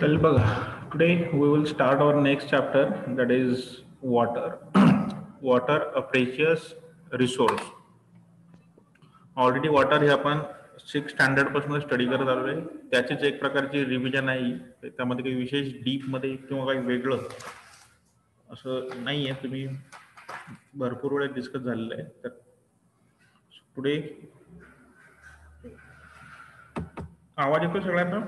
Well, today we will start our next chapter, that is water. Water, a precious resource. Already water हे आपण 6 standard पासून study करत आलो आहे. त्याचीच एक प्रकारची रिव्हिजन आहे. त्यामध्ये काही विशेष डीप मध्ये किंवा काही वेगळं असं नाही आहे. तुम्ही भरपूर वेळा डिस्कस झालेलं आहे. तर टुडे आवाज येतो सगळ्यांना?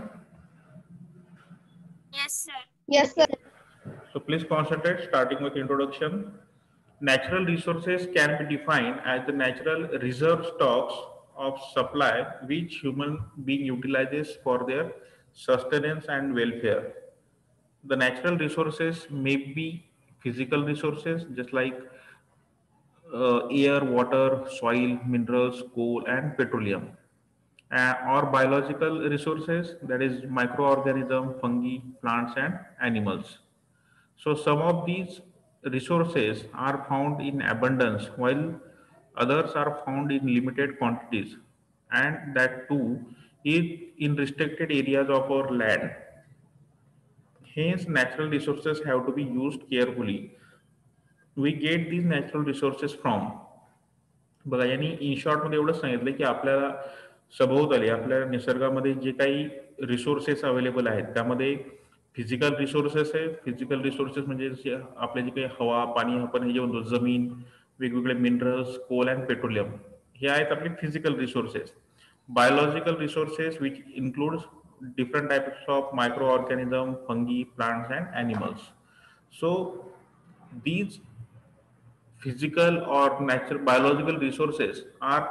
Yes, sir. Yes, sir. So please concentrate, starting with introduction. Natural resources can be defined as the natural reserve stocks of supply which human being utilizes for their sustenance and welfare. The natural resources may be physical resources just like air, water, soil, minerals, coal and petroleum. Or biological resources, that is microorganism, fungi, plants and animals. So some of these resources are found in abundance while others are found in limited quantities, and that too is in restricted areas of our land. Hence natural resources have to be used carefully. We get these natural resources from, बघा यांनी in short मध्ये एवढंच सांगितलं की आपल्याला सभोवताली आपल्या निसर्गामध्ये जे काही रिसोर्सेस अवेलेबल आहेत त्यामध्ये फिजिकल रिसोर्सेस आहे. फिजिकल रिसोर्सेस म्हणजे आपले जे काही हवा, पाणी, आपण हे जे म्हणतो जमीन, वेगवेगळे मिनरल्स, कोल अँड पेट्रोलियम, हे आहेत आपले physical resources. Biological resources which includes different types of microorganism, fungi, plants and animals. So these physical or natural biological resources are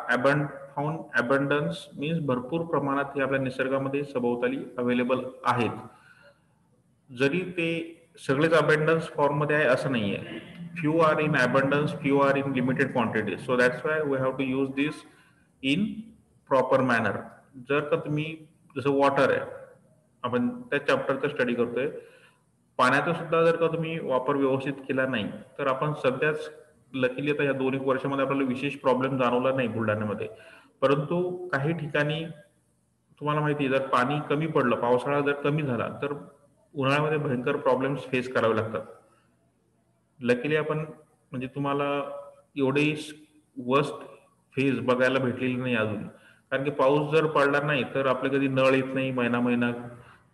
found abundance means भरपूर प्रमाणात हे आपल्या निसर्गामध्ये सभोवताली अवेलेबल आहेत. जरी ते सगळेच अबंडन्स फॉर्म मध्ये आहे असं नाहीये. Few are in abundance, few are in limited quantity. So that's why we have to use this in proper manner. जर का तुम्ही जसं वॉटर आहे, आपण त्या चॅप्टरचा स्टडी करतोय, पाण्याचा सुद्धा जर का तुम्ही वापर व्यवस्थित केला नाही तर आपण सध्याच लकीली आता या 2-1 वर्षामध्ये आपल्याला विशेष प्रॉब्लेम जाणवला नाही बुलढाण्यामध्ये. परंतु काही ठिकाणी तुम्हाला माहिती आहे, जर पाणी कमी पडलं, पावसाळा जर कमी झाला तर उन्हाळ्यामध्ये भयंकर प्रॉब्लेम्स फेस करावे लागतात. लकीली आपण म्हणजे तुम्हाला एवढे वर्स्ट फेज बघायला भेटलेली नाही अजून. कारण की पाऊस जर पडला नाही तर आपल्या कधी नळ येत नाही महिना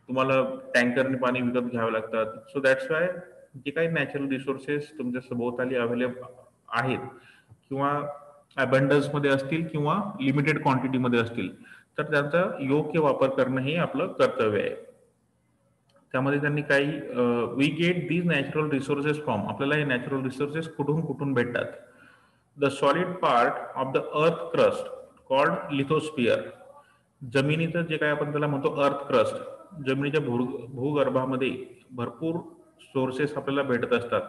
तुम्हाला टँकरने पाणी विकत घ्यावे लागतात. सो दॅट्स वाय जे काही नॅचरल रिसोर्सेस तुमच्या सभोवताली अवेलेबल आहेत किंवा अबंडन्स मध्ये असतील किंवा लिमिटेड क्वांटिटी मध्ये असतील तर त्यांचा योग्य वापर करणं हे आपलं कर्तव्य आहे. त्यामध्ये त्यांनी काही we get these natural resources from, आपल्याला हे नॅचरल रिसोर्सेस कुठून भेटतात. The solid part of the earth crust called lithosphere. जमिनीचं जे काय आपण त्याला म्हणतो अर्थ क्रस्ट, जमिनीच्या भूगर्भामध्ये भरपूर सोर्सेस आपल्याला भेटत असतात.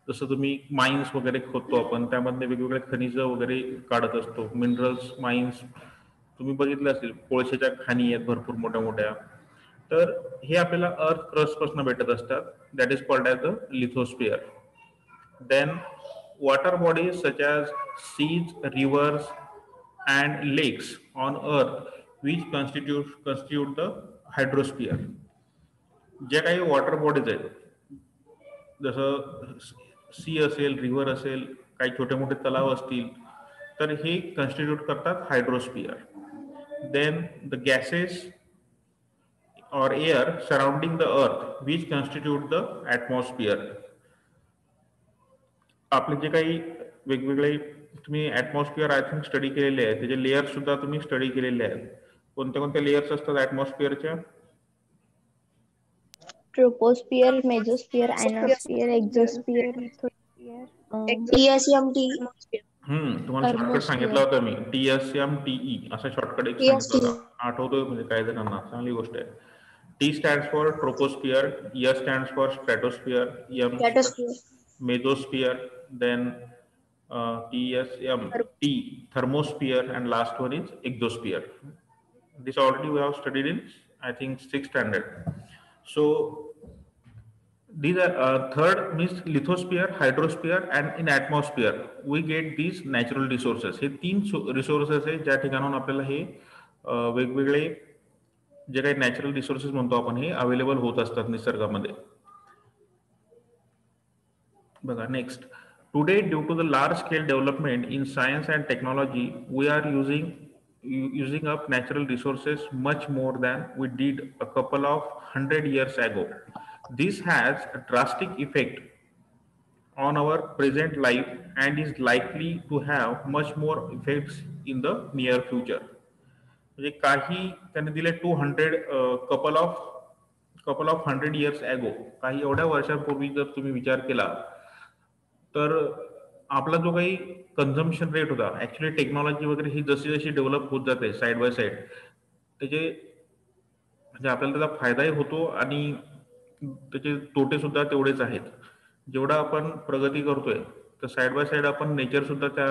जसं तुम्ही माइन्स वगैरे खोदतो आपण, त्यामध्ये वेगवेगळे खनिज वगैरे काढत असतो. मिनरल्स, माइन्स तुम्ही बघितलं असेल, कोळशाच्या खाणी आहेत भरपूर मोठ्या मोठ्या. तर हे आपल्याला अर्थ क्रस्ट पासून भेटत असतात. That is called as the lithosphere. Then water bodies such as seas, rivers and lakes on earth which constitute the hydrosphere. जे काही वॉटर बॉडीज आहेत, जसं सी असेल, रिव्हर असेल, काही छोटे मोठे तलाव असतील, तर हे कॉन्स्टिट्यूट करतात hydrosphere. Then the gases or air surrounding the earth which constitute the atmosphere. आपले जे काही वेगवेगळे तुम्ही ॲटमॉस्फिअर आय थिंक स्टडी केलेले आहेत, त्याचे लेअर सुद्धा तुम्ही स्टडी केलेले आहेत. कोणत्या लेयर्स असतात ॲटमॉस्फिअरच्या? Troposphere, mesosphere, ionosphere, exosphere, lithosphere, TSMT. तुम्हाला शॉर्टकट सांगितलं होतं मी, TSMTE असा शॉर्टकट एक सांगितलं होतं, आठवतोय म्हणजे काही जणांना, चांगली गोष्ट आहे. T stands for troposphere, S stands for stratosphere, M mesosphere, then TSMT thermosphere, and last one is exosphere. This already we have studied in I think 6th standard. So these are third means lithosphere, hydrosphere, and in atmosphere we get these natural resources. हे 3 resources आहे ज्या ठिकाणाहून आपल्याला हे वेगवेगळे जे काही natural resources म्हणतो आपण हे अवेलेबल होत असतात निसर्गामध्ये. बघा next, today due to the large scale development in science and technology we are using up natural resources much more than we did a couple of 100 years ago. This has a drastic effect on our present life and is likely to have much more effects in the near future. म्हणजे काही त्यांनी दिले 200 couple of 100 years ago, काही एवढ्या वर्षांपूर्वी जर तुम्ही विचार केला तर आपला जो काही कन्झम्पशन रेट होता, ऍक्च्युली टेक्नॉलॉजी वगैरे ही जशी जशी डेव्हलप होत जाते साईड बाय साईड, त्याचे म्हणजे आपल्याला त्याचा फायदाही होतो आणि त्याचे तोटे सुद्धा तेवढेच आहेत. जेवढा आपण प्रगती करतोय तर साईड बाय साईड आपण नेचर सुद्धा त्या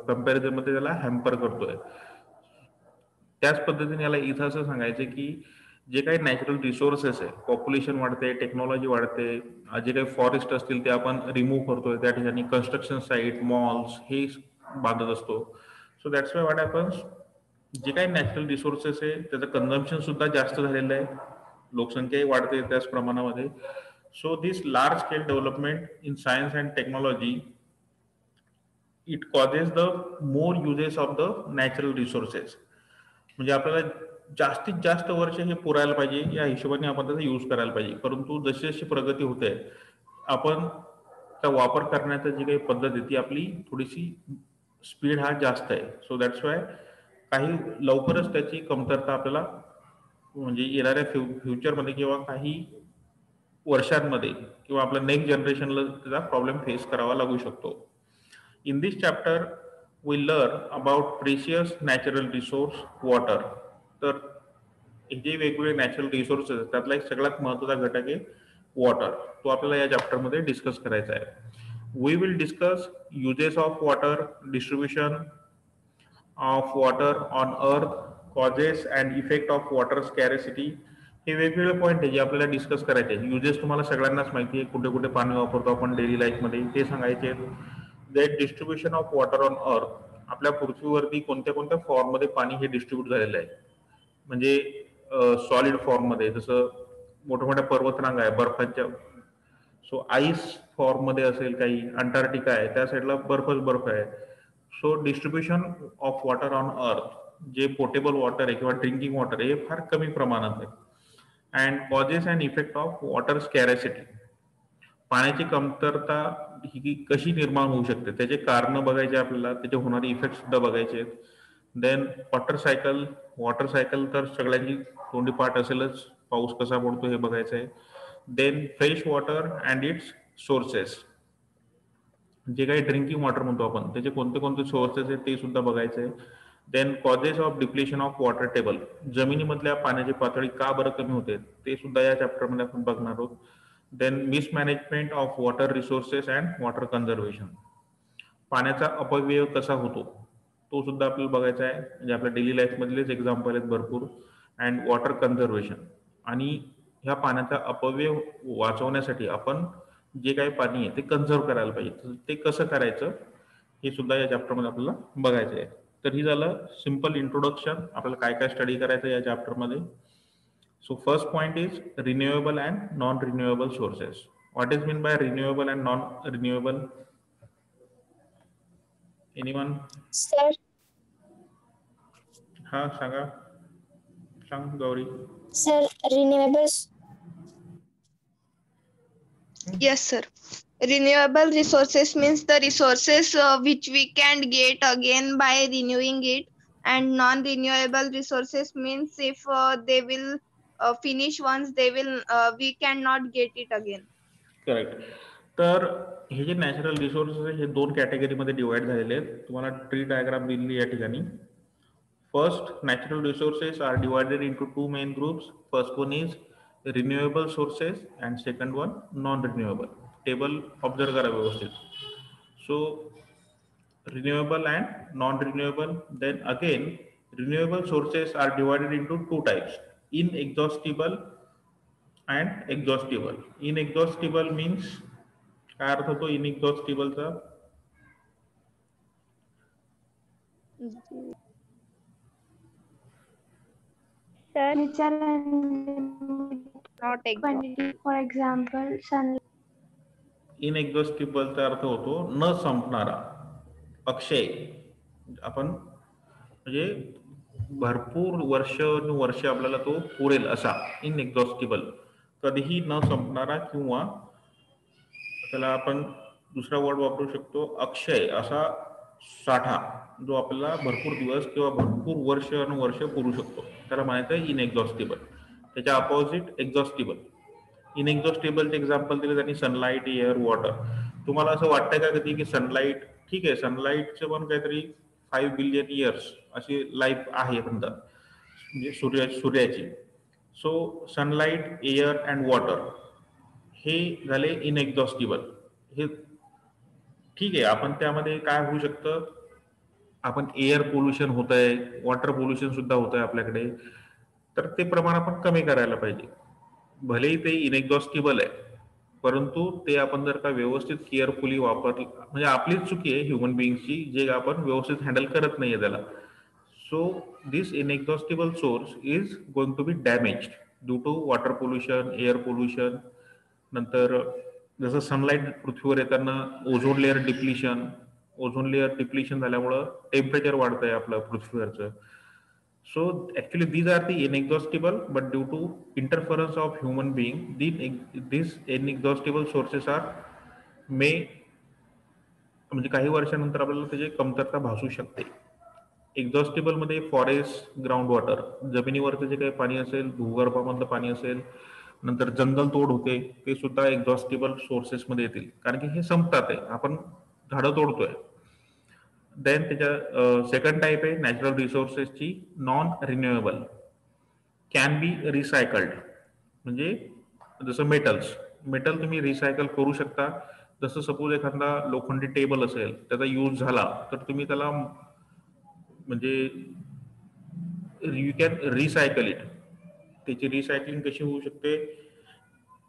कम्पॅरिझन मध्ये त्याला हॅम्पर करतोय. त्याच पद्धतीने याला इथं असं सांगायचं की जे काही नॅचरल रिसोर्सेस आहे, पॉप्युलेशन वाढते, टेक्नॉलॉजी वाढते, जे काही फॉरेस्ट असतील ते आपण रिमूव्ह करतोय, त्या ठिकाणी कन्स्ट्रक्शन साईट, मॉल्स हे बांधत असतो. So that's Y what happens, जे काही नॅचरल रिसोर्सेस आहे त्याचं कन्झम्पशन सुद्धा जास्त झालेलं आहे, लोकसंख्याही वाढते त्याच प्रमाणामध्ये. So this large scale development in science and technology it causes the more uses of the natural resources. म्हणजे आपल्याला जास्तीत जास्त वर्ष हे पुरायला पाहिजे या हिशोबाने आपण त्याचा यूज करायला पाहिजे. परंतु जशी जशी प्रगती होते आपण त्या वापर करण्याची जी काही पद्धत आहे ती आपली थोडीशी स्पीड हा जास्त आहे. सो दॅट्स वाय काही लवकरच त्याची कमतरता आपल्याला म्हणजे येणाऱ्या फ्युचरमध्ये किंवा काही वर्षांमध्ये किंवा आपल्या नेक्स्ट जनरेशनला त्याचा प्रॉब्लेम फेस करावा लागू शकतो. In this chapter we learn about precious natural resource water. तर हे जे वेगवेगळे नॅचरल रिसोर्सेस त्यातला एक सगळ्यात महत्त्वाचा घटक आहे वॉटर. तो आपल्याला या चॅप्टरमध्ये डिस्कस करायचा आहे. We will discuss uses of water, distribution of water on earth, causes and effect of water scarcity. हे वेगवेगळे पॉईंट आहे जे आपल्याला डिस्कस करायचे. युजेस तुम्हाला सगळ्यांनाच माहिती आहे, कुठे कुठे पाणी वापरतो आपण डेली लाईफमध्ये ते सांगायचे. Then distribution of water on earth, आपल्या पृथ्वीवरती कोणत्या कोणत्या फॉर्ममध्ये पाणी हे डिस्ट्रीब्यूट झालेलं आहे. म्हणजे सॉलिड फॉर्ममध्ये जसं मोठ्या मोठ्या पर्वतरांगा आहे बर्फाच्या, सो आईस फॉर्ममध्ये असेल, काही अंटार्क्टिका आहे त्या साईडला बर्फच बर्फ आहे. So distribution of water on अर्थ, जे पोटेबल वॉटर आहे किंवा ड्रिंकिंग वॉटर आहे हे फार कमी प्रमाणात आहे. And causes and effect of water scarcity, पाण्याची कमतरता ही कशी निर्माण होऊ शकते त्याचे कारण बघायचे आपल्याला, त्याचे होणारे इफेक्ट सुद्धा बघायचे. देन वॉटर सायकल तर सगळ्यांची तोंडी पाठ असेलच, पाऊस कसा पडतो हे बघायचं आहे. Then fresh water and its sources, जे काही ड्रिंकिंग वॉटर म्हणतो आपण त्याचे कोणते कोणते सोर्सेस आहेत ते सुद्धा बघायचे आहे. Then causes of depletion of water table, जमिनीमधल्या पाण्याची पातळी का बरं कमी होते ते सुद्धा या चॅप्टरमध्ये आपण बघणार आहोत. Then mismanagement of water resources and water conservation, पाण्याचा अपव्यय कसा होतो तो सुद्धा आपल्याला बघायचा आहे. म्हणजे आपल्या डेली लाईफमधलेच एक्झाम्पल आहेत भरपूर. अँड वॉटर कन्झर्वेशन, आणि ह्या पाण्याचा अपव्यय वाचवण्यासाठी आपण जे काही पाणी आहे ते कन्झर्व करायला पाहिजे, ते कसं करायचं हे सुद्धा या चॅप्टरमध्ये आपल्याला बघायचं आहे. तर ही झालं सिम्पल इंट्रोडक्शन, आपल्याला काय काय स्टडी करायचं या चॅप्टरमध्ये. So first point is renewable and non renewable sources. What is mean by renewable and non renewable? Anyone? Sir, हा सांगा, सांग Gauri. sir, renewables. Yes, sir. Renewable resources means the resources which we can get again by renewing it, and non-renewable resources means if they will finish once, we cannot get it again. Correct. तर हे जे natural resources आहे हे दोन कॅटेगरीमध्ये divide झालेले आहेत. तुम्हाला ट्री डायग्राम दिलेली या ठिकाणी. First, natural resources are divided into two main groups. First one is renewable sources and second one non renewable. Table observe करा व्यवस्थित. So renewable and non renewable. Then again renewable sources are divided into two types, inexhaustible and exhaustible. Inexhaustible means काय अर्थ होतो इनएक्झॉस्टिबलचा? Sir, which are unlimited Not exhausted. quantity. For example, sunlight. इनएक्झॉस्टिबलचा अर्थ होतो न संपणारा, अक्षय. आपण म्हणजे भरपूर वर्ष आपल्याला तो पुरेल असा इनएक्झॉस्टिबल, कधीही न संपणारा, किंवा त्याला आपण दुसरा वर्ड वापरू शकतो अक्षय, असा साठा जो आपल्याला भरपूर दिवस किंवा भरपूर वर्ष पुरू शकतो, त्याला म्हणायचं आहे इनएक्झॉस्टिबल. त्याच्या अपोजिट एक्झॉस्टिबल. इनएक्झॉस्टिबलचे एक्झाम्पल दिले त्यांनी सनलाईट, एअर, वॉटर. तुम्हाला असं वाटतंय का कधी की सनलाईट, ठीक आहे, सनलाईटचं पण काहीतरी 5 बिलियन इयर्स अशी लाईफ आहे म्हणतात, म्हणजे सूर्याची. So sunlight, air and water हे झाले इनएक्झॉस्टिबल. हे ठीक आहे, आपण त्यामध्ये काय होऊ शकतं, आपण एअर पोल्युशन होत आहे, वॉटर पोल्युशन सुद्धा होत आहे आपल्याकडे, तर ते प्रमाण आपण कमी करायला पाहिजे. भलेही ते इनएक्झॉस्टिबल आहे, परंतु ते आपण जर का व्यवस्थित केअरफुली वापरलं, म्हणजे आपलीच चुकी आहे ह्युमन बिईंगची, जे आपण व्यवस्थित हँडल करत नाहीये त्याला. So this inexhaustible source is going to be damaged due to water pollution, air pollution. नंतर जसं सनलाईट पृथ्वीवर येताना ओझोन लेअर डिप्लिशन झाल्यामुळं टेम्परेचर वाढतंय आपलं पृथ्वीवरचं. So actually these are the inexhaustible, but due to interference of human being, these inexhaustible sources are म्हणजे काही वर्षानंतर आपल्याला त्याची कमतरता भासू शकते. एक्झॉस्टिबल मध्ये फॉरेस्ट, ग्राउंड वॉटर, जमिनीवरचं जे काही पाणी असेल, भूगर्भामधलं पाणी असेल, नंतर जंगल तोड होते, ते सुद्धा एक्झॉस्टिबल सोर्सेस मध्ये येतील, कारण की हे संपतात आहे, आपण झाडं तोडतोय. देन त्याच्या सेकंड टाईप आहे नॅचरल रिसोर्सेसची non renewable, can be recycled. म्हणजे जसं मेटल तुम्ही रिसायकल करू शकता. जसं सपोज एखादा लोखंडी टेबल असेल, त्याचा यूज झाला तर तुम्ही त्याला म्हणजे यू कॅन रिसायकल इट. त्याची रिसायकलिंग कशी होऊ शकते,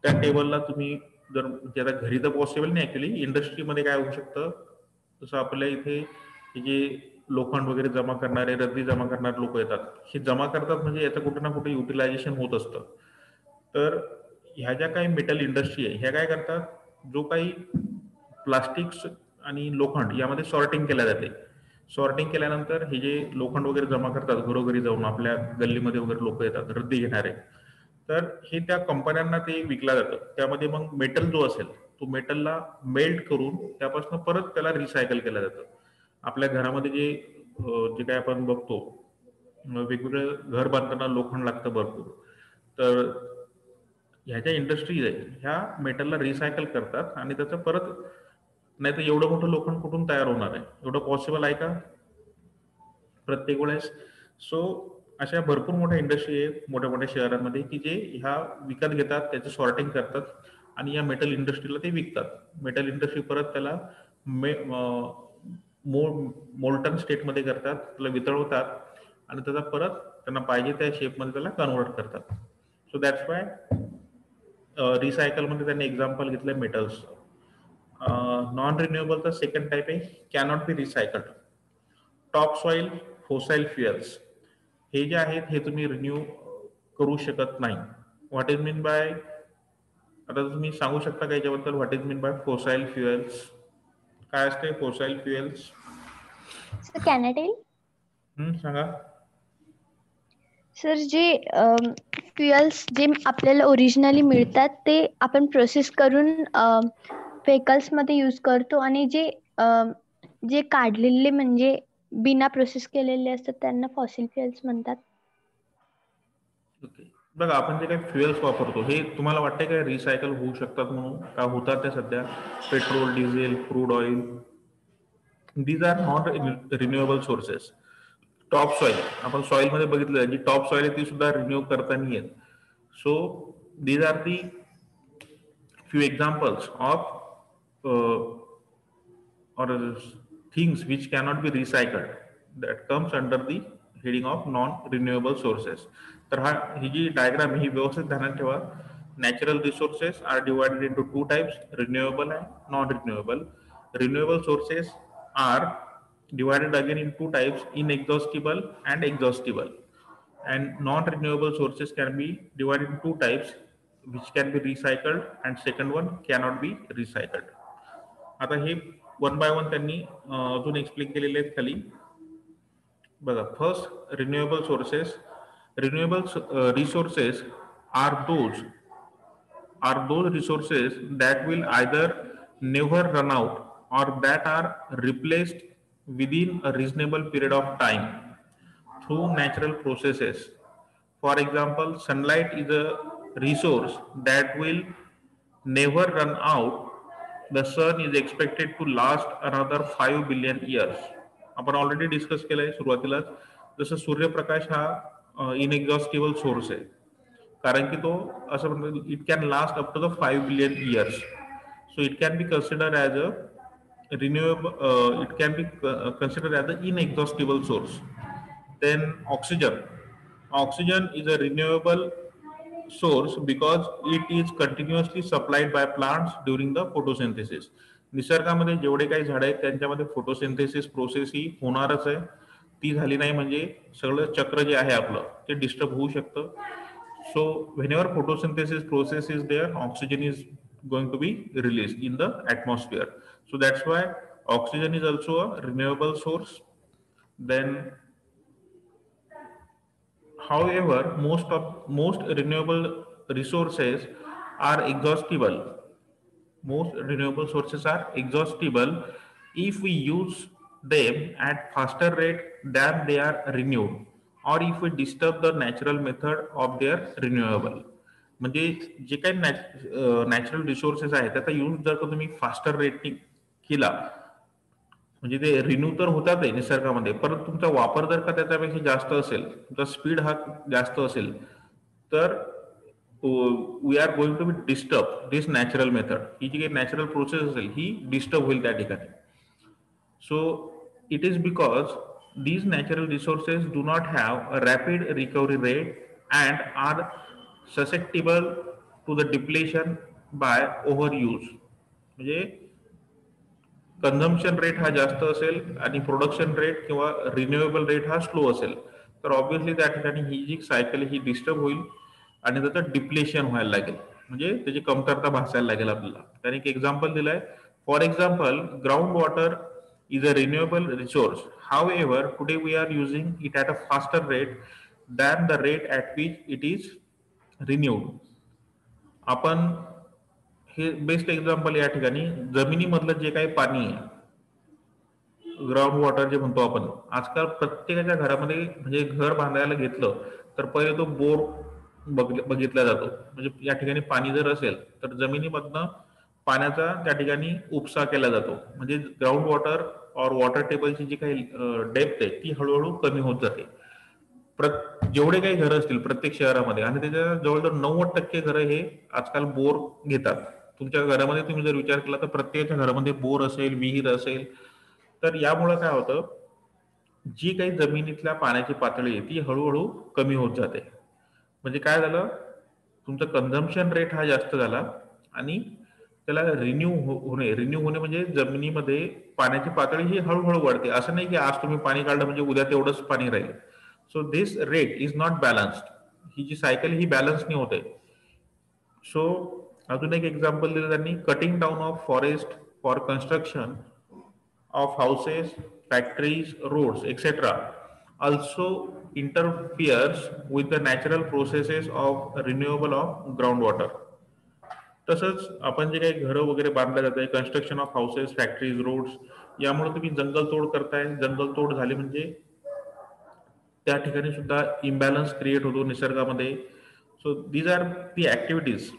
त्या टेबलला तुम्ही जर, ज्याला घरी तर पॉसिबल नाही ऍक्च्युली, इंडस्ट्रीमध्ये काय होऊ शकतं, जसं आपल्या इथे जे लोखंड वगैरे जमा करणारे, रद्दी जमा करणारे लोक येतात, हे जमा करतात, म्हणजे याचं कुठे ना कुठे युटिलायझेशन होत असतं. तर ह्या ज्या काही मेटल इंडस्ट्री आहे, ह्या काय करतात, जो काही प्लास्टिक्स आणि लोखंड यामध्ये सॉर्टिंग केल्या जाते. सॉर्टिंग केल्यानंतर हे जे लोखंड वगैरे जमा करतात, घरोघरी जाऊन आपल्या गल्लीमध्ये वगैरे लोक येतात रद्दी घेणारे, तर हे त्या कंपन्यांना ते विकलं जातं. त्यामध्ये मग मेटल जो असेल, तो मेटलला मेल्ट करून त्यापासून परत त्याला रिसायकल केलं जातं. आपल्या घरामध्ये जे काय आपण बघतो, वेगवेगळं घर बांधताना लोखंड लागतं भरपूर, तर ह्या ज्या इंडस्ट्रीज आहेत, ह्या मेटलला रिसायकल करतात आणि त्याचं परत, नाही तर एवढं मोठं लोखंड कुठून तयार होणार आहे, एवढं पॉसिबल आहे का प्रत्येक वेळेस. सो अशा भरपूर मोठ्या इंडस्ट्री आहेत मोठ्या मोठ्या शहरांमध्ये, की जे ह्या विकत घेतात, त्याचं सॉर्टिंग करतात आणि या मेटल इंडस्ट्रीला ते विकतात. मेटल इंडस्ट्री परत त्याला मोल्टन स्टेटमध्ये करतात, त्याला वितळवतात आणि त्याचा परत त्यांना पाहिजे त्या शेपमध्ये त्याला कन्वर्ट करतात. सो दॅट्स वाय रिसायकलमध्ये त्यांनी एक्झाम्पल घेतलंय मेटल्स. नॉन रिन्युएबलचा सेकंड टाईप आहे cannot be recycled. Top soil, fossil fuels, हे जे आहेत हे तुम्ही रिन्यू करू शकत नाही. व्हॉट इज मीन बाय, आता तुम्ही सांगू शकता का याच्याबद्दल, what is mean bye fossil fuels, काय असते fossil fuels? Sir can I tell? सांगा. सर जे फ्युएल्स जे आपल्याला ओरिजिनली मिळतात, ते आपण प्रोसेस करून व्हेकल्स मध्ये यूज करतो, आणि जे काढलेले म्हणजे बिना प्रोसेस केलेले असतात त्यांना फॉसिल फ्युएल्स म्हणतात. ओके, बघा आपण जे काही फ्युएल्स वापरतो, हे तुम्हाला वाटतंय का रिसायकल होऊ शकतात म्हणून? का होतात ते सध्या? Petrol, diesel, crude oil, these are not renewable sources. Top soil, आपण सॉइल मध्ये बघितलं, जी टॉप सॉइल आहे ती सुद्धा रिन्यू करता नाही येत. So these are the few examples of or things which cannot be recycled, that comes under the heading of non-renewable sources. तर ही जी डायग्राम ही व्यवस्थित ध्यानात ठेवा. Natural resources are divided into two types, renewable and non-renewable. Renewable sources are divided again in two types, inexhaustible and exhaustible. and non-renewable sources can be divided in two types, which can be recycled and second one cannot be recycled. आता हे one by one त्यांनी अजून explain केलेले आहेत खाली बघा. First, renewable sources. Renewable resources are those resources that will either never run out or that are replaced within a reasonable period of time through natural processes. For example, sunlight is a resource that will never run out. The sun is expected to last another 5 billion years. आपण already discuss केलंय सुरुवातीलाच, जसं सूर्यप्रकाश हा इनएक्झॉस्टिबल source आहे, कारण की तो असं म्हणतो it can last up to the 5 billion years. So it can be consider as a renewable, it can be consider as a inexhaustible source. Then oxygen is a renewable source because it is continuously supplied by plants during the photosynthesis. निसर्गामध्ये जेवढे काही झाड आहेत त्यांच्यामध्ये photosynthesis process ही होणारच आहे. ती झाली नाही म्हणजे सगळं चक्र जे आहे आपलं ते डिस्टर्ब होऊ शकतं. So whenever photosynthesis process is there, oxygen is going to be released in the atmosphere. So that's why oxygen is also a renewable source. Then however, most renewable resources are exhaustible. Most renewable sources are exhaustible if we use them at faster rate than they are renewed, or if we disturb the natural method of their renewable. म्हणजे जे काही natural resources आहेत त्याचा use जर का तुम्ही faster रेटने केला म्हणजे ते रिन्यू तर होतात आहे निसर्गामध्ये, परंतु तुमचा वापर जर का त्याच्यापेक्षा जास्त असेल, तुमचा स्पीड हा जास्त असेल, तर we are going to be disturb this natural method. ही जी काही नॅचरल प्रोसेस असेल ही डिस्टर्ब होईल त्या ठिकाणी. So it is because these natural resources do not have a rapid recovery rate and are susceptible to the depletion by overuse. म्हणजे consumption rate हा जास्त असेल आणि प्रोडक्शन रेट किंवा रिन्युएबल रेट हा स्लो असेल, तर ऑब्व्हियसली त्या ठिकाणी ही जी सायकल ही डिस्टर्ब होईल आणि त्याचं डिप्लेशन व्हायला लागेल, म्हणजे त्याची कमतरता भासायला लागेल आपल्याला. त्याने एक एक्झाम्पल दिलंय. For example, ground water is a renewable resource. However, today we are using it at a faster rate than the rate at which it is renewed. आपण हे बेस्ट एक्झाम्पल या ठिकाणी जमिनीमधलं जे काही पाणी आहे, ग्राउंड वॉटर जे म्हणतो आपण, आजकाल प्रत्येकाच्या घरामध्ये म्हणजे घर बांधायला घेतलं तर पहिले तो बोर बघितला जातो. म्हणजे या ठिकाणी पाणी जर असेल तर जमिनीमधनं पाण्याचा त्या ठिकाणी उपसा केला जातो. म्हणजे ग्राउंड वॉटर और वॉटर टेबलची जी काही डेप्थ आहे ती हळूहळू कमी होत जाते. जेवढे काही घरं असतील प्रत्येक शहरामध्ये, आणि त्याच्या जवळजवळ 90% घरं हे आजकाल बोर घेतात. तुमच्या घरामध्ये तुम्ही जर विचार केला तर प्रत्येकाच्या घरामध्ये बोर असेल, विहीर असेल. तर यामुळे काय होतं, जी काही जमिनीतल्या पाण्याची पातळी आहे ती हळूहळू कमी होत जाते. म्हणजे काय झालं, तुमचं कन्झम्पशन रेट हा जास्त झाला आणि त्याला रिन्यू होणे म्हणजे जमिनीमध्ये पाण्याची पातळी ही हळूहळू वाढते. असं नाही की आज तुम्ही पाणी काढलं म्हणजे उद्या तेवढंच पाणी राहील. So this rate is not balanced. ही जी सायकल ही बॅलन्स नाही होते. सो अजून एक एक्झाम्पल दिलं त्यांनी, cutting down of forest for construction of houses, factories, roads etcetera also interferes with the natural processes of renewable of ground water. तसंच आपण जे काही घरं वगैरे बांधल्या जात आहे, construction of houses, factories, roads, यामुळे तुम्ही जंगलतोड करताय. जंगलतोड झाली म्हणजे त्या ठिकाणी सुद्धा इम्बॅलन्स क्रिएट होतो निसर्गामध्ये. So these are the activities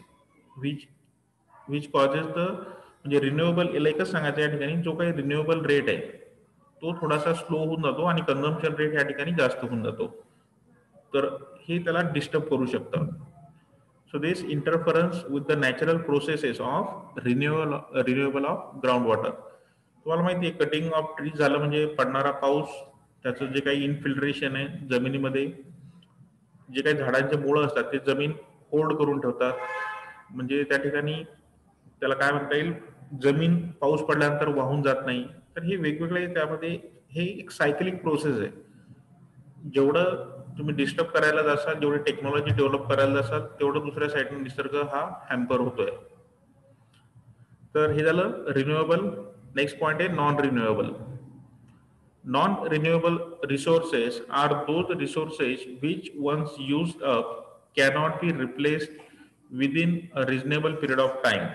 which causes the, म्हणजे रिन्युएबल एकच सांगायचं या ठिकाणी, जो काही रिन्युएबल रेट आहे तो थोडासा स्लो होऊन जातो आणि कन्झम्पशन रेट या ठिकाणी जास्त होऊन जातो. तर हे त्याला डिस्टर्ब करू शकतं. So this interference with the natural processes of renewable of groundwater. तुम्हाला माहिती आहे, कटिंग ऑफ ट्रीज झालं म्हणजे पडणारा पाऊस, त्याचं जे काही इन्फिल्ट्रेशन आहे जमिनीमध्ये, जे काही झाडांचे मुळं असतात ते जमीन होल्ड करून ठेवतात. म्हणजे त्या ठिकाणी त्याला काय म्हणता येईल, जमीन पाऊस पडल्यानंतर वाहून जात नाही. तर हे वेगवेगळे त्यामध्ये हे एक सायकलिक प्रोसेस आहे. जेवढं तुम्ही डिस्टर्ब करायला जासाल, जेवढी टेक्नॉलॉजी डेव्हलप करायला जासाल तेवढं दुसऱ्या साईडने निसर्ग हा हॅम्पर होतोय. तर हे झालं रिन्युएबल. नेक्स्ट पॉइंट आहे non renewable. Non-renewable resources are those resources which once used up cannot be replaced within a reasonable period of time.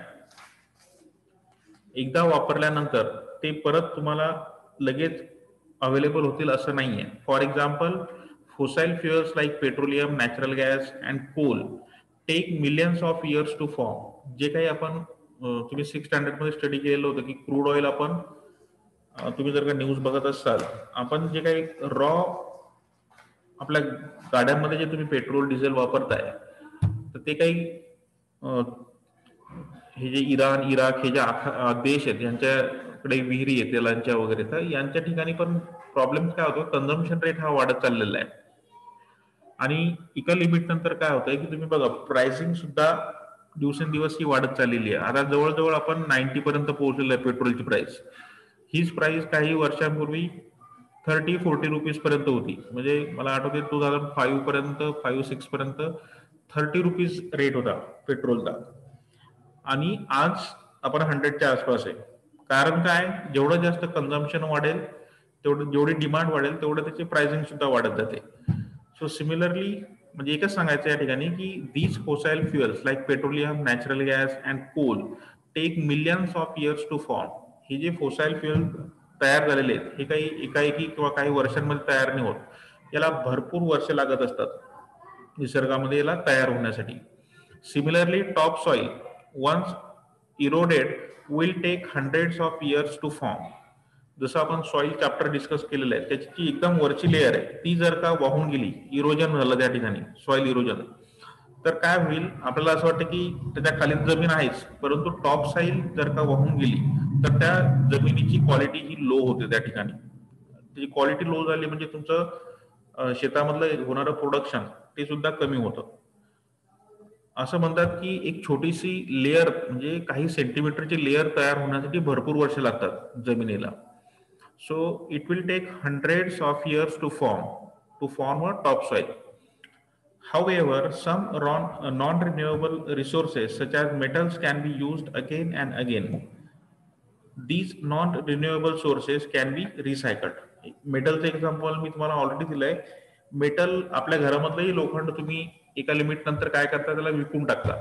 एकदा वापरल्यानंतर ते परत तुम्हाला लगेच अवेलेबल होतील असं नाहीये. For example, fossil fuels like petroleum, natural gas and coal take millions of years to form. जे काही आपण तुम्ही 6th स्टँडर्ड मध्ये स्टडी केलेलं होतं की क्रूड ऑइल आपण तुम्ही जर का न्यूज बघत असाल, आपण जे काही रॉ आपल्या गाड्यांमध्ये जे तुम्ही पेट्रोल डिझेल वापरताय तर ते काही हे जे इराण इराक हे जे देश आहेत यांच्याकडे विहिरी आहेत तेलांच्या वगैरे, तर यांच्या ठिकाणी पण प्रॉब्लेम काय होतो, कन्झम्पशन रेट हा वाढत चाललेला आहे. आणि एका लिमिट नंतर काय होतंय की तुम्ही बघा प्राइसिंग सुद्धा दिवसेंदिवस ही वाढत चाललेली आहे. आता जवळजवळ आपण 90 पर्यंत पोहोचलेलो आहे पेट्रोलची प्राइस. हीच प्राइस काही वर्षांपूर्वी 30-40 रुपीज पर्यंत होती. म्हणजे मला आठवते 2005 पर्यंत 5-6 पर्यंत 30 रुपीज रेट होता पेट्रोलचा. आणि आज आपण 100च्या आसपास आहे. कारण काय, जेवढं जास्त कन्झम्पशन वाढेल तेवढं, जेवढी डिमांड वाढेल तेवढं त्याची प्राइसिंग सुद्धा वाढत जाते. सो सिमिलरली म्हणजे एकच सांगायचं या ठिकाणी की these fossil fuels like petroleum, natural gas and coal take millions of years to form. हे जे फोसाईल फ्युएल तयार झालेले आहेत हे काही एकाएकी किंवा काही वर्षांमध्ये तयार नाही होत. याला भरपूर वर्ष लागत असतात निसर्गामध्ये याला तयार होण्यासाठी. Similarly top soil once eroded will take hundreds of years to form. जसं आपण सॉइल चॅप्टर डिस्कस केलेलं आहे, त्याची जी एकदम वरची लेअर आहे ती जर का वाहून गेली, इरोजन झालं त्या ठिकाणी, सॉइल इरोजन, तर काय होईल, आपल्याला असं वाटतं की त्याच्या खाली जमीन आहेच, परंतु टॉप साईल जर का वाहून गेली तर त्या जमिनीची क्वालिटी ही लो होते त्या ठिकाणी. त्याची क्वालिटी लो झाली म्हणजे तुमचं शेतामधलं होणारं प्रोडक्शन ते सुद्धा कमी होतं. असं म्हणतात की एक छोटीशी लेअर म्हणजे काही सेंटीमीटरची लेअर तयार होण्यासाठी भरपूर वर्ष लागतात जमिनीला. So it will take hundreds of years to form a topsoil. However, some non-renewable resources such as metals can be used again and again. These non-renewable sources can be recycled. मेटलचं example मी तुम्हाला already दिलंय. Metal आपल्या घरामधलंही लोखंड तुम्ही एका limit नंतर काय करता, त्याला विकून टाकता.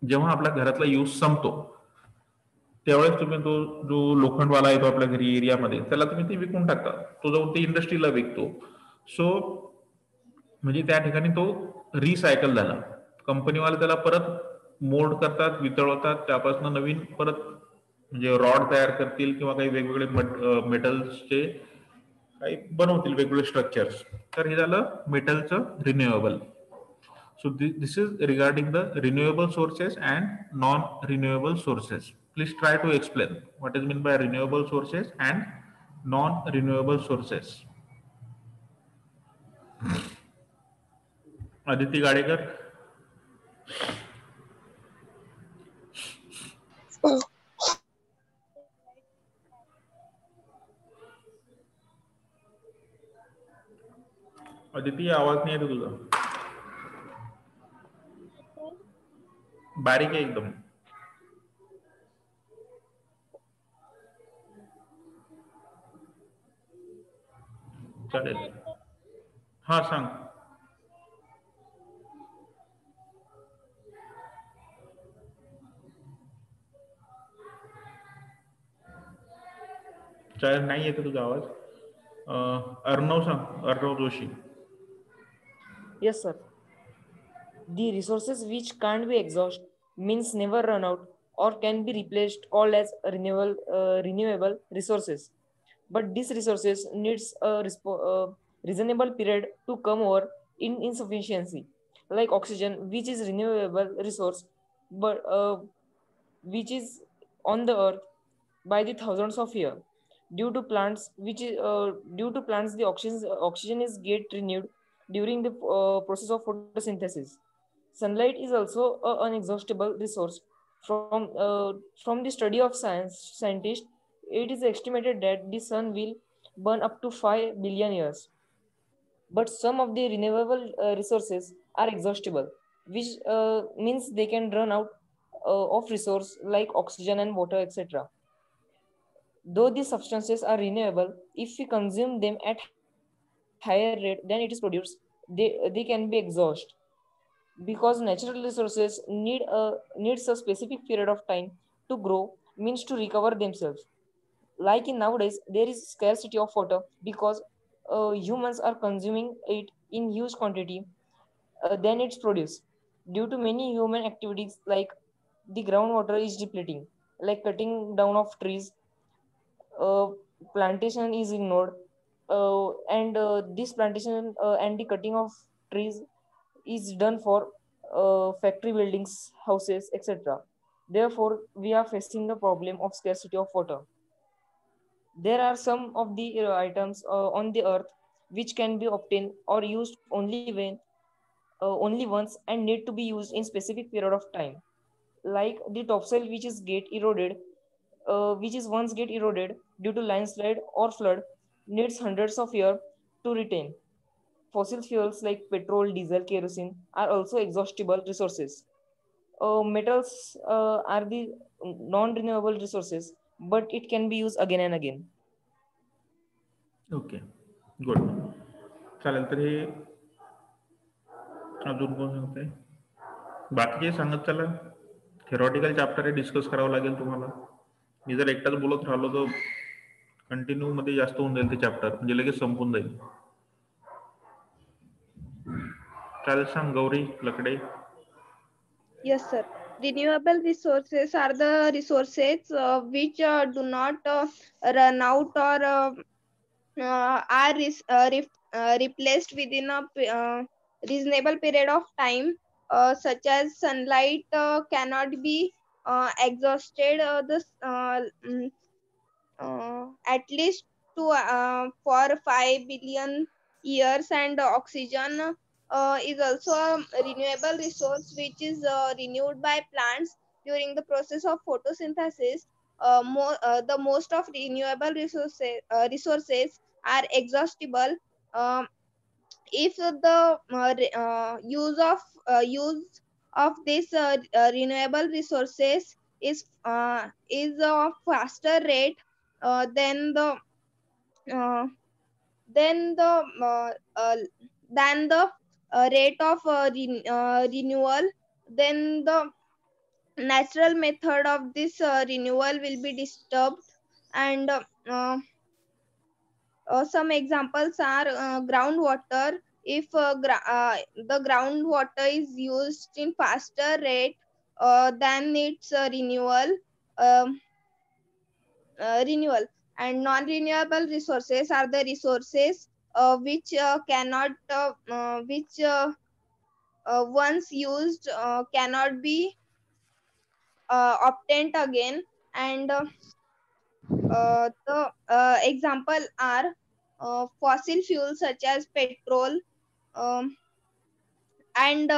जेव्हा आपल्या घरातला यूज संपतो त्यावेळेस तुम्ही तो जो लोखंडवाला येतो आपल्या घरी एरियामध्ये त्याला तुम्ही ते विकून टाकता, तो जाऊन ते इंडस्ट्रीला विकतो. सो म्हणजे त्या ठिकाणी तो रिसायकल झाला. कंपनीवाले त्याला परत मोल्ड करतात, वितळवतात, त्यापासून नवीन परत म्हणजे रॉड तयार करतील किंवा काही वेगवेगळे मेटल्सचे काही बनवतील वेगवेगळे स्ट्रक्चर्स. तर हे झालं मेटलचं renewable. So this is regarding the renewable sources and non-renewable sources. Please try to explain what is meant by renewable sources and non-renewable sources. Aditi Gadekar. Aditi आवाज नाही येतो तुझा, बारीक आहे एकदम. चालेल, हा सांग. चालेल, नाही येतो तुझा आवाज. अर्णव सांग, Arnav Joshi. Yes, sir. The resources which can't be exhausted means never run out or can be replaced, called as renewable resources. But these resources needs a reasonable period to come over in insufficiency, like oxygen, which is renewable resource, but which is on the earth by the thousands of years. Due to plants, the oxygen is get renewed during the process of photosynthesis. Sunlight is also an inexhaustible resource. From the study of scientists, it is estimated that the sun will burn up to 5 billion years. But some of the renewable resources are exhaustible, which means they can run out of resource like oxygen and water, etc. Though these substances are renewable, if we consume them at higher rate than it is produced, they can be exhaust. Because natural resources needs a specific period of time to grow, means to recover themselves. Like in nowadays, there is scarcity of water because humans are consuming it in huge quantity than it's produced. Due to many human activities, like the groundwater is depleting, like cutting down of trees, uh, plantation is ignored, and this plantation and the cutting of trees is done for factory buildings, houses, etc. Therefore, we are facing the problem of scarcity of water. There are some of the items on the earth which can be obtained or used only once and need to be used in specific period of time. Like the topsoil which is once get eroded due to landslide or flood, needs hundreds of years to retain. Fossil fuels like petrol, diesel, kerosene are also exhaustible resources. Metals are the non-renewable resources, but it can be used again and again. Okay good. चालेल. तर हे अजून कोण सांगते? बाकीचे सांगत चला. Theoretical chapter हे डिस्कस करावं लागेल तुम्हाला. मी जर एकटाच बोलत राहिलो तर कंटिन्यू मध्ये जास्त होऊन जाईल ते चॅप्टर, म्हणजे लगेच संपून जाईल. चालेल, सांग गौरी लकडे. Yes, sir. Renewable resources are the resources which do not run out or are replaced within a reasonable period of time, such as sunlight cannot be exhausted at least for 5 billion years, and oxygen is also a renewable resource which is renewed by plants during the process of photosynthesis. The most of renewable resources are exhaustible. If the use of this renewable resources is a faster rate than the uh, than the than the rate of renewal, then the natural method of this renewal will be disturbed. And some examples are groundwater. If the groundwater is used in faster rate than its um, renewal. And non-renewable resources are the resources which cannot which once used cannot be obtained again. And the example are fossil fuels such as petrol, um, and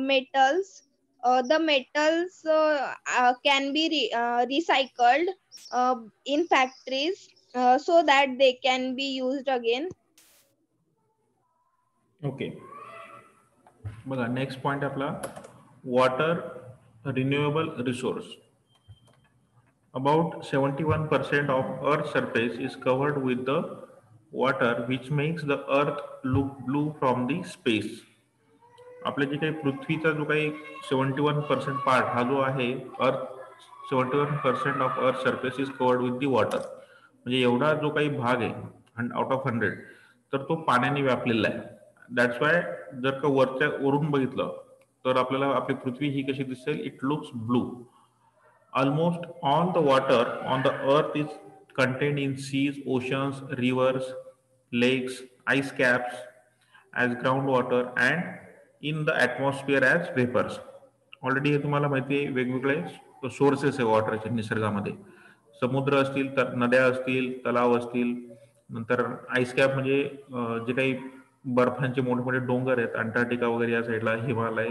metals. The metals can be recycled in factories so that they can be used again. Okay. बघा, next point आपला water renewable resource. About 71% of Earth's surface is covered with the water, which makes the Earth look blue from the space. आपल्या जे काही पृथ्वीचा जो काही 71% part हा जो आहे, अर्थ 71% of earth surface is covered with the water. म्हणजे एवढा जो काही भाग आहे आउट ऑफ 100, तर तो पाण्याने व्यापलेला आहे. दॅट्स वाय जर का वरून बघितलं तर आपल्याला आपली पृथ्वी ही कशी दिसेल, it looks blue. Almost all the water on the earth is contained in seas, oceans, rivers, lakes, ice caps as groundwater and in the atmosphere as vapors. Already हे तुम्हाला माहिती आहे, वेगवेगळे सोर्सेस आहे वॉटरचे निसर्गामध्ये. समुद्र असतील, तर नद्या असतील, तलाव असतील, नंतर आईस कॅप म्हणजे जे काही बर्फांचे मोठे मोठे डोंगर आहेत, अंटार्क्टिका वगैरे या साईडला, हिमालय.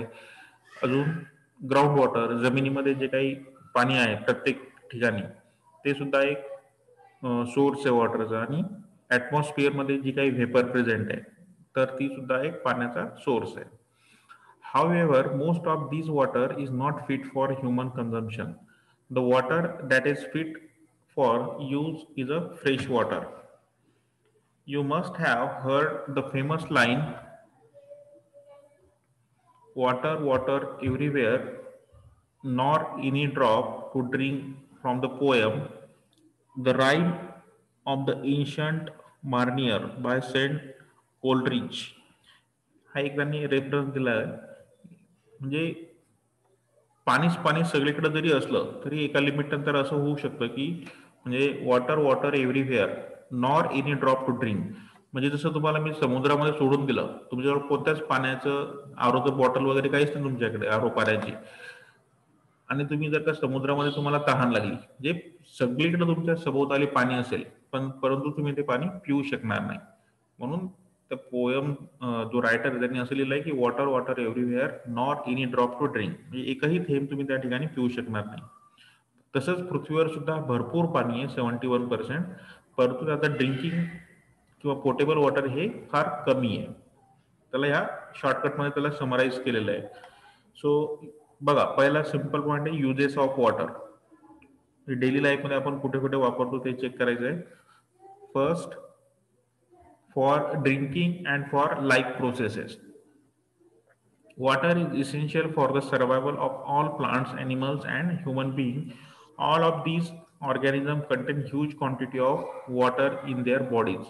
अजून ग्राउंड वॉटर, जमिनीमध्ये जे काही पाणी आहे प्रत्येक ठिकाणी, ते सुद्धा एक सोर्स आहे वॉटरचा. आणि ॲटमॉस्फिअरमध्ये जी काही व्हेपर प्रेझेंट आहे, तर ती सुद्धा एक पाण्याचा सोर्स आहे. However, most of this water is not fit for human consumption. The water that is fit for use is a fresh water. You must have heard the famous line, water, water everywhere, nor any drop to drink, from the poem The Rime of the Ancient Mariner by Saint Coleridge. हा एक त्यांनी reference दिला आहे. म्हणजे पाणीच पाणी सगळीकडे जरी असलं तरी एका लिमिट नंतर असं होऊ शकतं की म्हणजे water water everywhere nor any drop to drink. म्हणजे जसं तुम्हाला मी समुद्रामध्ये सोडून दिलं, तुमच्याजवळ कोणत्याच पाण्याचं आरोचं बॉटल वगैरे काहीच नाही तुमच्याकडे आरो पाण्याची, आणि तुम्ही जर का समुद्रामध्ये तुम्हाला तहान लागली, जे सगळीकडे तुमच्या सभोवताली पाणी असेल परंतु तुम्ही ते पाणी पिऊ शकणार नाही. म्हणून त्या पोयम जो रायटर त्यांनी असं लिहिलंय की water water everywhere not any drop to drink, म्हणजे एकही थेंब तुम्ही त्या ठिकाणी पिऊ शकणार नाही. तसंच पृथ्वीवर सुद्धा भरपूर पाणी आहे 71%, परंतु त्याचं ड्रिंकिंग किंवा पोटेबल वॉटर हे फार कमी आहे. त्याला ह्या शॉर्टकटमध्ये त्याला समराईज केलेलं आहे. सो बघा, पहिला सिंपल पॉईंट आहे युजेस ऑफ वॉटर. डेली लाईफमध्ये आपण कुठे कुठे वापरतो ते चेक करायचं आहे. First, for drinking and for life processes. Water is essential for the survival of all plants, animals and human beings. All of these organisms contain huge quantity of water in their bodies.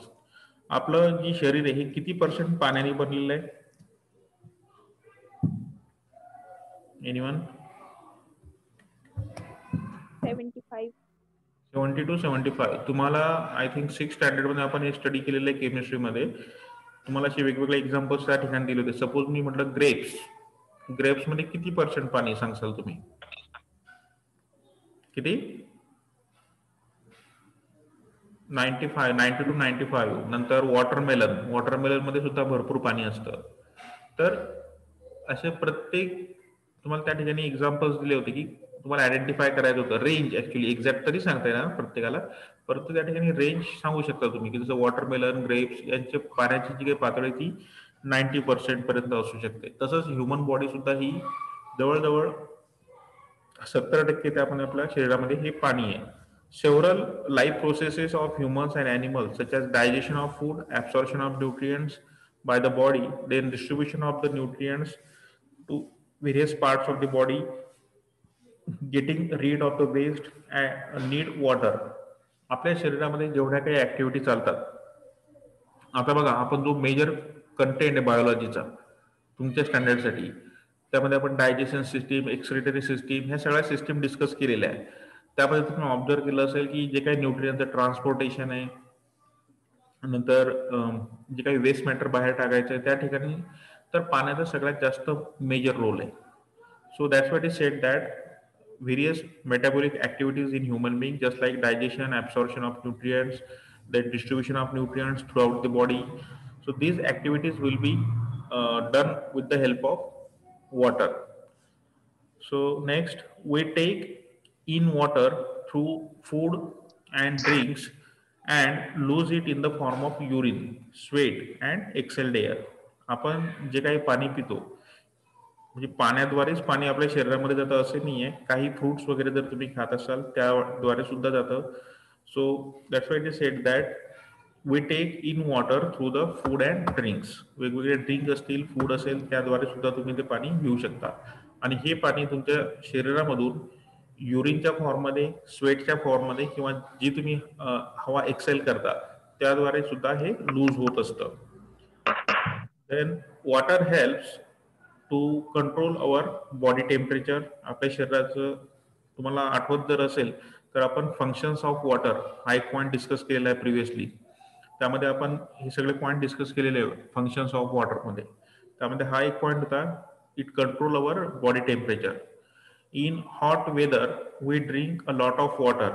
आपलं जी शरीर आहे हे किती % पाण्याने बनलेलं आहे? Anyone? 75. 70 to 75. तुम्हाला I think 6th standard मध्ये आपण हे स्टडी केलेलं आहे केमिस्ट्रीमध्ये. तुम्हाला असे वेगवेगळे एक्झाम्पल्स त्या ठिकाणी दिले होते. सपोज मी म्हटलं ग्रेप्स, ग्रेप्स मध्ये किती % पाणी सांगसाल तुम्ही? किती? 95, 90 to 95. नंतर वॉटरमेलन, वॉटरमेलन मध्ये सुद्धा भरपूर पाणी असतं. तर असे प्रत्येक तुम्हाला त्या ठिकाणी एक्झाम्पल्स दिले होते की तुम्हाला आयडेंटिफाय करायचं होतं. रेंज ऍक्च्युली एक्झॅक्ट तरी सांगता येणार प्रत्येकाला, परंतु त्या ठिकाणी रेंज सांगू शकता तुम्ही की जसं वॉटरमेलन, ग्रेप्स यांच्या पाण्याची जी काही पातळी ती 90% पर्यंत असू शकते. तसंच ह्युमन बॉडी सुद्धा ही जवळजवळ 70% त्या पण आपल्या शरीरामध्ये हे पाणी आहे. Several life processes of humans and animals such as digestion of food, absorption of nutrients by the body, then distribution of the nutrients to various parts of the body, getting rid of the waste and need water. आपल्या शरीरामध्ये जेवढ्या काही activity चालतात, आता बघा आपण जो major content आहे बायोलॉजीचा तुमच्या स्टँडर्डसाठी, त्यामध्ये आपण डायजेशन सिस्टीम, एक्सक्रिटरी सिस्टीम ह्या सगळ्या सिस्टीम डिस्कस केलेल्या आहे. त्यामध्ये तुम्ही ऑब्झर्व केलं असेल की जे काही न्यूट्रियनचं ट्रान्सपोर्टेशन आहे, नंतर जे काही वेस्ट मॅटर बाहेर टाकायचं आहे त्या ठिकाणी तर पाण्याचा सगळ्यात जास्त मेजर रोल आहे. So that's what is said that various metabolic activities in human being, just like digestion, absorption of nutrients, the distribution of nutrients throughout the body. So these activities will be done with the help of water. So next, we take in water through food and drinks and lose it in the form of urine, sweat and exhaled air. आपण जे काही पाणी पितो म्हणजे पाण्याद्वारेच पाणी आपल्या शरीरामध्ये जातं असे नाहीये. काही फ्रुट्स वगैरे जर तुम्ही खात असाल त्याद्वारे सुद्धा जातं. So that's why it is said that we take in water through the food and drinks. वेगवेगळे ड्रिंक असतील, फूड असेल, त्याद्वारे सुद्धा तुम्ही ते पाणी घेऊ शकता. आणि हे पाणी तुमच्या शरीरामधून युरिनच्या फॉर्ममध्ये, स्वेटच्या फॉर्ममध्ये किंवा जी तुम्ही हवा एक्सेल करता त्याद्वारे सुद्धा हे लूज होत असतं. Then water helps to control our body temperature. आपल्या शरीराचं तुम्हाला आठवत जर असेल तर आपण फंक्शन्स ऑफ वॉटर हा एक पॉईंट डिस्कस केलेला आहे प्रिव्हियसली. त्यामध्ये आपण हे सगळे पॉईंट डिस्कस केलेले आहे फंक्शन्स ऑफ वॉटरमध्ये. त्यामध्ये हा एक पॉईंट होता, it control our body temperature. In hot weather we drink a lot of water.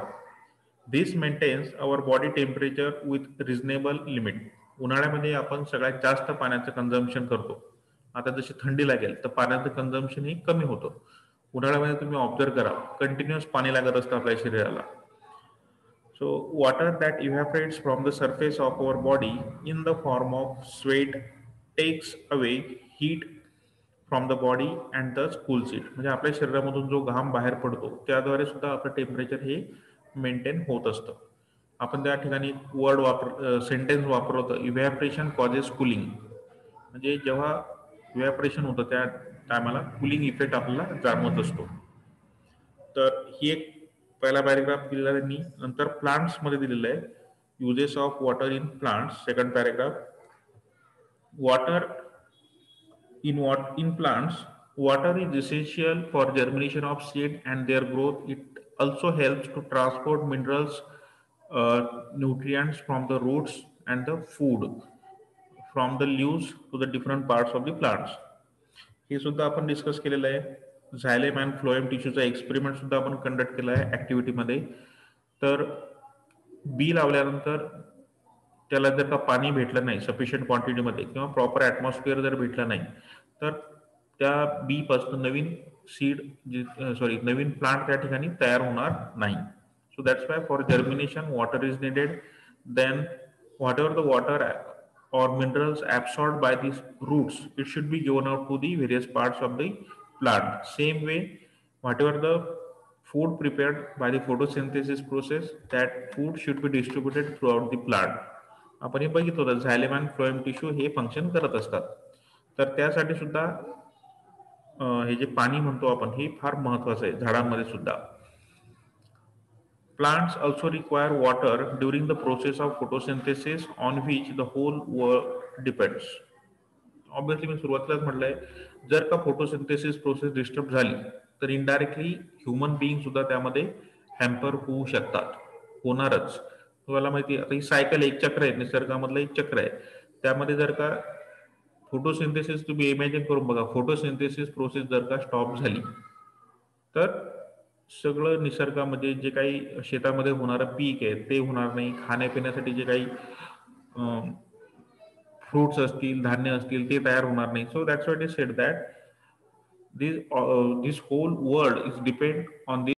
This maintains our body temperature with reasonable limit. उन्हाळ्यामध्ये आपण सगळ्यात जास्त पाण्याचं कन्झम्पशन करतो. आता जशी थंडी लागेल तर पाण्याचं कन्झम्पशन हे कमी होतं. उन्हाळ्यामध्ये तुम्ही ऑब्झर्व करा, कंटिन्युअस पाणी लागत असतं आपल्या शरीराला. So water that evaporates from the surface of our body in the form of sweat takes away heat from the body and the cools it. म्हणजे आपल्या शरीरामधून जो घाम बाहेर पडतो त्याद्वारे सुद्धा आपलं टेम्परेचर हे मेंटेन होत असतं. आपण त्या ठिकाणी वर्ड सेंटेन्स वापरलं होतं, इव्हॅपरेशन कॉजेस कुलिंग. म्हणजे जेव्हा इव्हॅपरेशन होतं त्या टायमाला कुलिंग इफेक्ट आपल्याला जाणवत असतो. तर ही एक पहिला पॅरेग्राफ दिलेला त्यांनी. नंतर प्लांट्स मध्ये दिलेलं आहे, uses of water in plants. Second paragraph, water in plants, water is essential for germination of seed and their growth. It also helps to transport minerals, nutrients from the roots and the food from the leaves to the different parts of the plants. हे सुद्धा आपण discuss केलेलं आहे. झायलेम and phloem टिश्यूचा experiment सुद्धा आपण conduct केला आहे ऍक्टिव्हिटीमध्ये. तर बी लावल्यानंतर त्याला जर का पाणी भेटलं नाही सफिशियंट क्वांटिटीमध्ये किंवा प्रॉपर ॲटमॉस्फिअर जर भेटलं नाही तर त्या बी पासून नवीन सीड नवीन प्लांट त्या ठिकाणी तयार होणार नाही. So that's why for germination water is needed. Then whatever the water or minerals absorbed by these roots, it should be given out to the various parts of the plant. Same way, whatever the food prepared by the photosynthesis process, that food should be distributed throughout the plant. आपण हे बघितलं होतं झायलेम and phloem tissue हे function करत असतात. तर त्यासाठी सुद्धा हे जे पाणी म्हणतो आपण हे फार महत्वाचं आहे झाडांमध्ये सुद्धा. Plants also require water during the process of photosynthesis on which the whole world depends. Obviously मी सुरुवातीलाच म्हटलंय, जर का फोटोसिंथेसिस प्रोसेस डिस्टर्ब झाली तर इनडायरेक्टली ह्युमन बिईंग सुद्धा त्यामध्ये हॅम्पर होऊ शकतात, होणारच. तुम्हाला माहिती आता ही सायकल एक चक्र आहे, निसर्गामधलं एक चक्र आहे. त्यामध्ये जर का फोटोसिंथेसिस तुम्ही इमॅजिन करून बघा, फोटोसिंथेसिस प्रोसेस जर का स्टॉप झाली तर सगळं निसर्गामध्ये जे काही शेतामध्ये होणारं पीक आहे ते होणार नाही. खाण्यापिण्यासाठी जे काही फ्रुट्स असतील, धान्य असतील ते तयार होणार नाही. So that's why it is said that this whole world is depend on